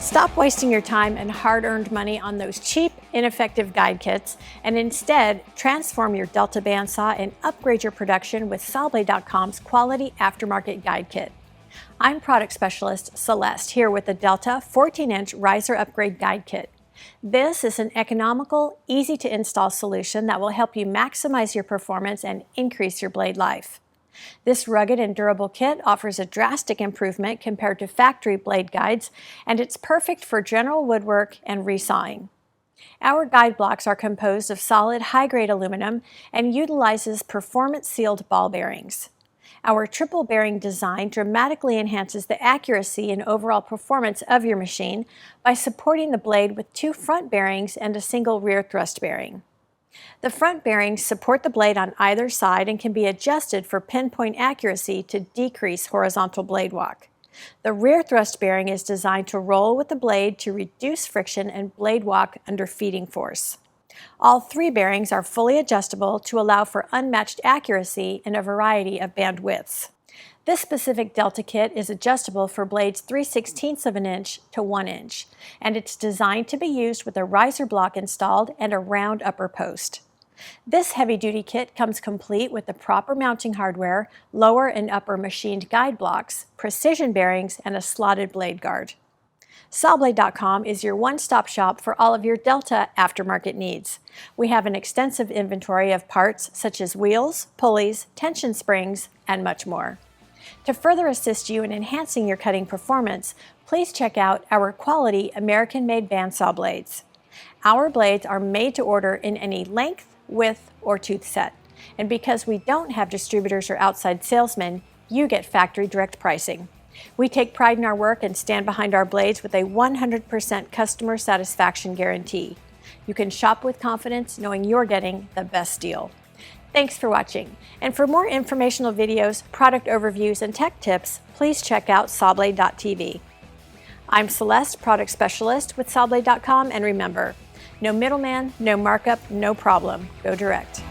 Stop wasting your time and hard-earned money on those cheap, ineffective guide kits, and instead transform your Delta bandsaw and upgrade your production with Sawblade.com's quality aftermarket guide kit. I'm product specialist Celeste here with the Delta 14-inch riser upgrade guide kit. This is an economical, easy-to-install solution that will help you maximize your performance and increase your blade life. This rugged and durable kit offers a drastic improvement compared to factory blade guides, and it's perfect for general woodwork and resawing. Our guide blocks are composed of solid high-grade aluminum and utilizes performance-sealed ball bearings. Our triple bearing design dramatically enhances the accuracy and overall performance of your machine by supporting the blade with 2 front bearings and a single rear thrust bearing. The front bearings support the blade on either side and can be adjusted for pinpoint accuracy to decrease horizontal blade walk. The rear thrust bearing is designed to roll with the blade to reduce friction and blade walk under feeding force. All 3 bearings are fully adjustable to allow for unmatched accuracy in a variety of band widths. This specific Delta kit is adjustable for blades 3/16 of an inch to 1 inch, and it's designed to be used with a riser block installed and a round upper post. This heavy-duty kit comes complete with the proper mounting hardware, lower and upper machined guide blocks, precision bearings, and a slotted blade guard. Sawblade.com is your one-stop shop for all of your Delta aftermarket needs. We have an extensive inventory of parts such as wheels, pulleys, tension springs, and much more. To further assist you in enhancing your cutting performance, please check out our quality American-made bandsaw blades. Our blades are made to order in any length, width, or tooth set. And because we don't have distributors or outside salesmen, you get factory direct pricing. We take pride in our work and stand behind our blades with a 100% customer satisfaction guarantee. You can shop with confidence knowing you're getting the best deal. Thanks for watching. And for more informational videos, product overviews, and tech tips, please check out Sawblade.tv. I'm Celeste, product specialist with Sawblade.com, and remember, no middleman, no markup, no problem. Go direct.